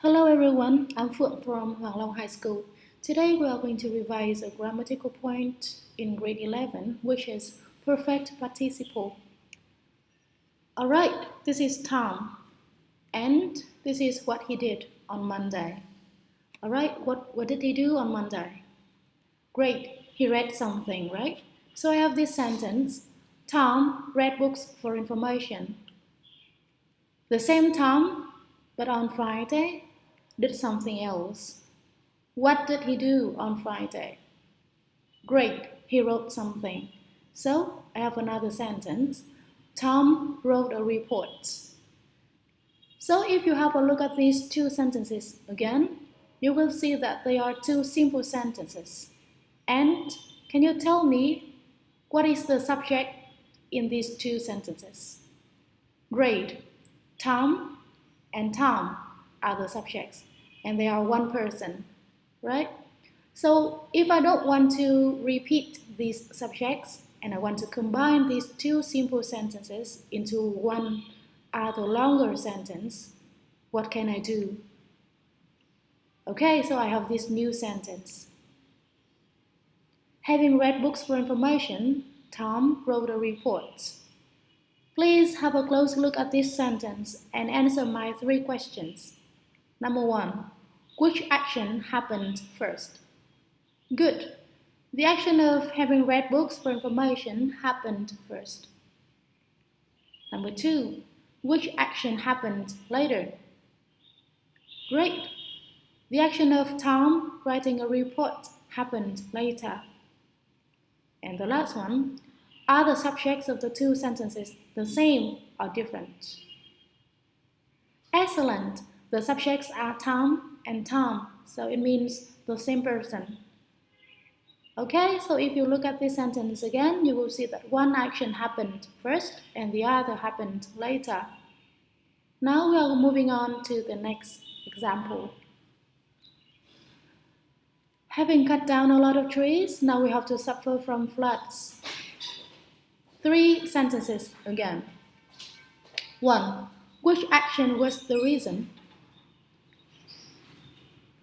Hello everyone, I'm Phượng from Hoàng Long High School. Today we are going to revise a grammatical point in grade 11, which is perfect participle. Alright, this is Tom, and this is what he did on Monday. Alright, what did he do on Monday? Great, he read something, right? So I have this sentence, Tom read books for information. The same Tom, but on Friday, did something else. What did he do on Friday? Great, he wrote something. So I have another sentence. Tom wrote a report. So if you have a look at these two sentences again, you will see that they are two simple sentences. And can you tell me what is the subject in these two sentences? Great. Tom and Tom are the subjects, and they are one person, right? So if I don't want to repeat these subjects and I want to combine these two simple sentences into one other longer sentence, what can I do? Okay, so I have this new sentence. Having read books for information, Tom wrote a report. Please have a close look at this sentence and answer my three questions. Number one, which action happened first? Good. The action of having read books for information happened first. Number two, which action happened later? Great. The action of Tom writing a report happened later. And the last one, are the subjects of the two sentences the same or different? Excellent. The subjects are Tom and Tom, so it means the same person. Okay, so if you look at this sentence again, you will see that one action happened first and the other happened later. Now we are moving on to the next example. Having cut down a lot of trees, now we have to suffer from floods. Three sentences again. 1. Which action was the reason?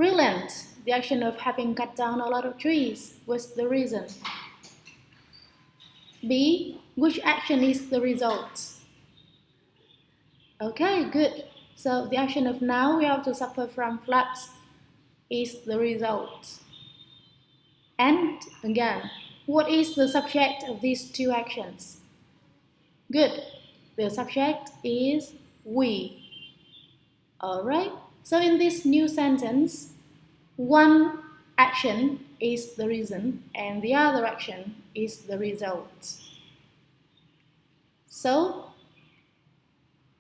Brilliant! The action of having cut down a lot of trees was the reason. B. Which action is the result? Okay, good. So the action of now we have to suffer from floods is the result. And again, what is the subject of these two actions? Good. The subject is we. Alright, so in this new sentence, one action is the reason and the other action is the result. So,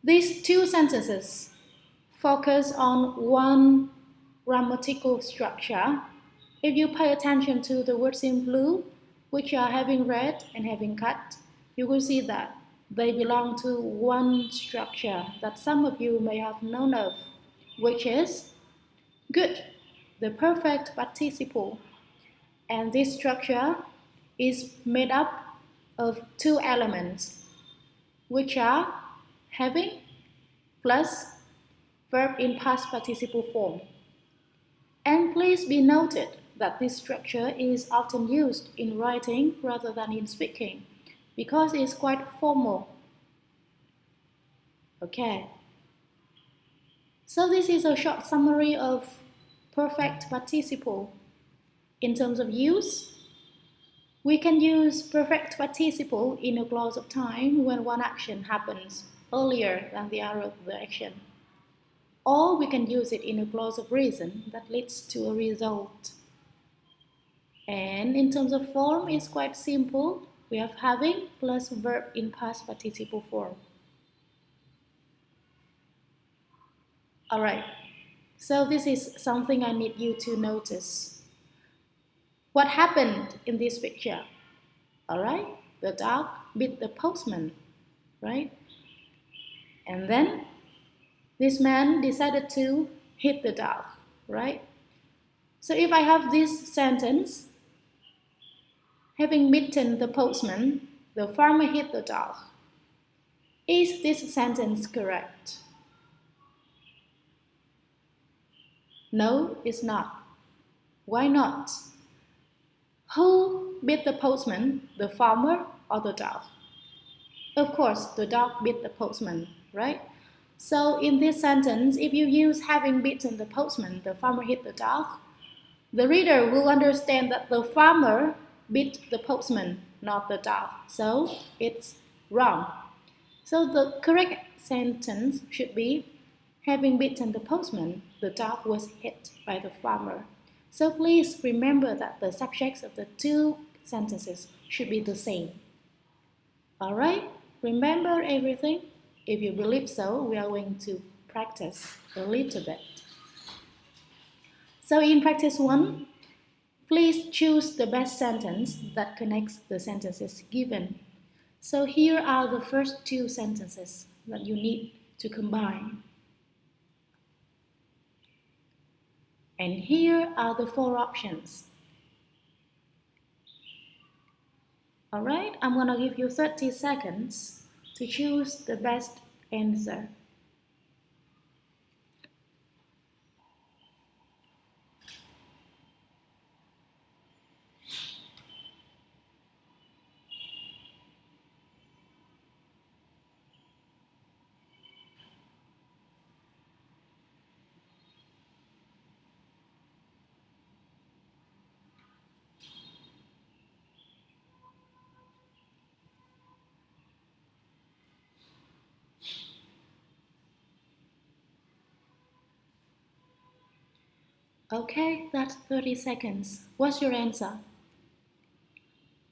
these two sentences focus on one grammatical structure. If you pay attention to the words in blue, which are having read and having cut, you will see that they belong to one structure that some of you may have known of, which is good, the perfect participle. And this structure is made up of two elements, which are having plus verb in past participle form. And please be noted that this structure is often used in writing rather than in speaking because it's quite formal. Okay. So this is a short summary of perfect participle. In terms of use, we can use perfect participle in a clause of time when one action happens earlier than the other of the action. Or we can use it in a clause of reason that leads to a result. And in terms of form, it's quite simple. We have having plus verb in past participle form. Alright, so this is something I need you to notice. What happened in this picture? Alright, the dog bit the postman, right? And then this man decided to hit the dog, right? So if I have this sentence, having bitten the postman, the farmer hit the dog. Is this sentence correct? No, it's not. Why not? Who beat the postman, the farmer or the dog? Of course, the dog beat the postman, right? So in this sentence, if you use having beaten the postman, the farmer hit the dog, the reader will understand that the farmer beat the postman, not the dog. So it's wrong. So the correct sentence should be, having beaten the postman, the dog was hit by the farmer. So please remember that the subjects of the two sentences should be the same. Alright, remember everything? If you believe so, we are going to practice a little bit. So in practice 1, please choose the best sentence that connects the sentences given. So here are the first two sentences that you need to combine. And here are the 4 options. Alright, I'm going to give you 30 seconds to choose the best answer. Okay, that's 30 seconds. What's your answer?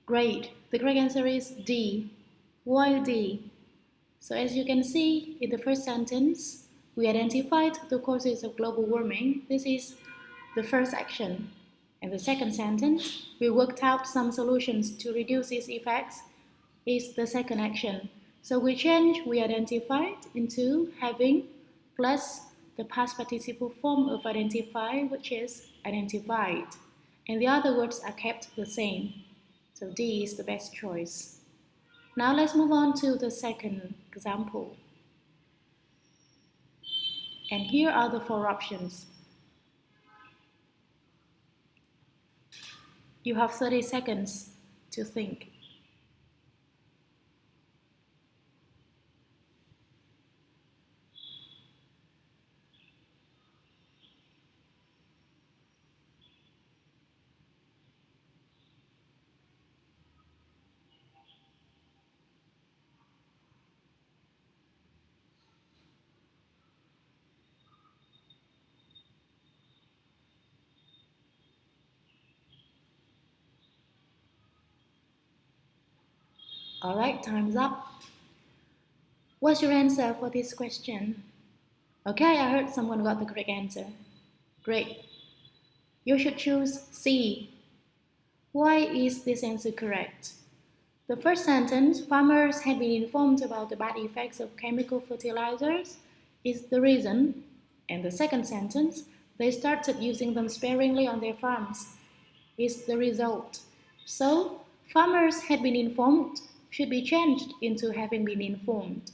Great. The correct answer is D. Why D? So as you can see, in the first sentence, we identified the causes of global warming. This is the first action. In the second sentence, we worked out some solutions to reduce its effects. Is the second action. So we change we identified into having plus the past participle form of identify, which is identified. And the other words are kept the same. So D is the best choice. Now let's move on to the second example. And here are the 4 options. You have 30 seconds to think. Alright, time's up. What's your answer for this question? Okay, I heard someone got the correct answer. Great. You should choose C. Why is this answer correct? The first sentence, farmers had been informed about the bad effects of chemical fertilizers, is the reason. And the second sentence, they started using them sparingly on their farms, is the result. So, farmers had been informed should be changed into having been informed.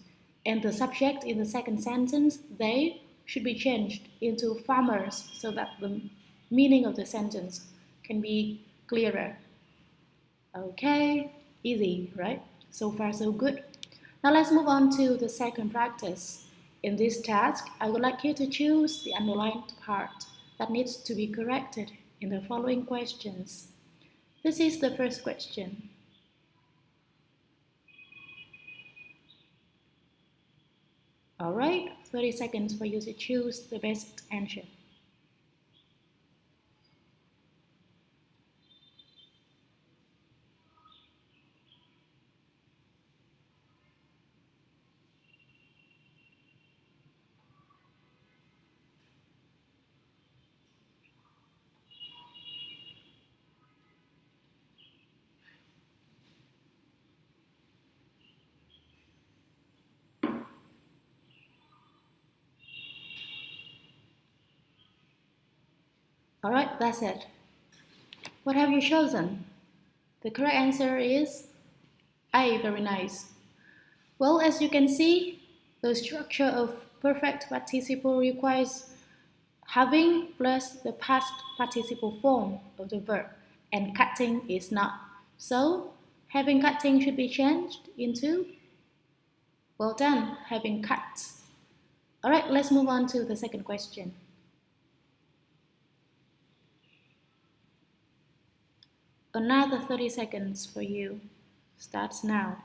And the subject in the second sentence, they, should be changed into farmers so that the meaning of the sentence can be clearer. Okay, easy, right? So far, so good. Now let's move on to the second practice. In this task, I would like you to choose the underlined part that needs to be corrected in the following questions. This is the first question. Alright, 30 seconds for you to choose the best answer. Alright, that's it. What have you chosen? The correct answer is A, very nice. Well, as you can see, the structure of perfect participle requires Having plus the past participle form of the verb, and cutting is not. So having cutting should be changed into, well done, having cut. All right, let's move on to the second question. Another 30 seconds for you. Starts now.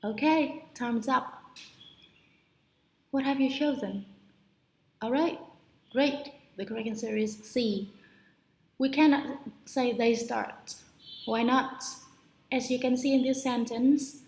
Okay, time's up. What have you chosen? All right, great. The correct answer is C. We cannot say they start. Why not? As you can see in this sentence,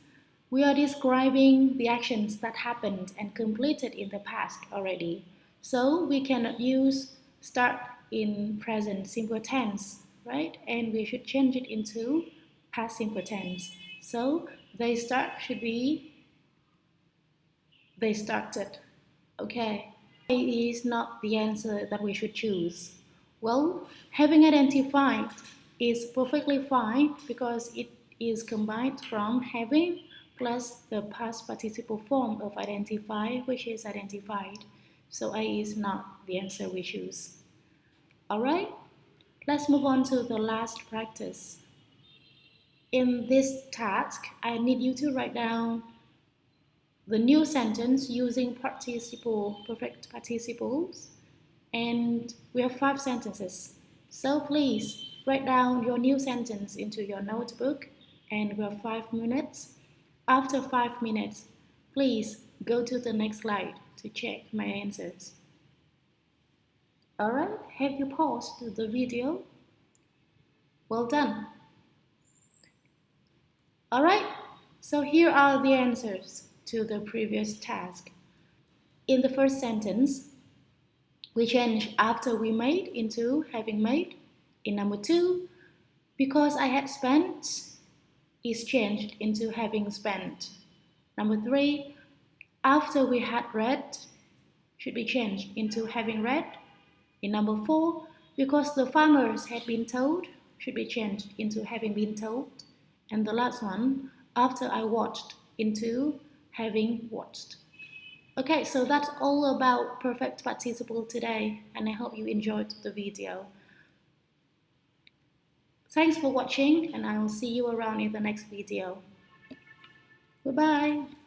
we are describing the actions that happened and completed in the past already. So we cannot use start in present simple tense, right? And we should change it into past simple tense. So they start should be they started. Okay. A is not the answer that we should choose. Well, having identified is perfectly fine because it is combined from having plus the past participle form of identify, which is identified. So A is not the answer we choose. All right, let's move on to the last practice. In this task, I need you to write down the new sentence using participle, perfect participles, and we have 5 sentences. So please write down your new sentence into your notebook, and we have 5 minutes. After 5 minutes, please go to the next slide to check my answers. Alright, have you paused the video? Well done. Alright, so here are the answers to the previous task. In the first sentence, we change after we made into having made. In number 2, because I had spent is changed into having spent. Number 3, after we had read should be changed into having read. In number 4, because the farmers had been told should be changed into having been told. And the last one, after I watched into having watched. Okay, so that's all about perfect participle today, and I hope you enjoyed the video. Thanks for watching, and I will see you around in the next video. Bye-bye.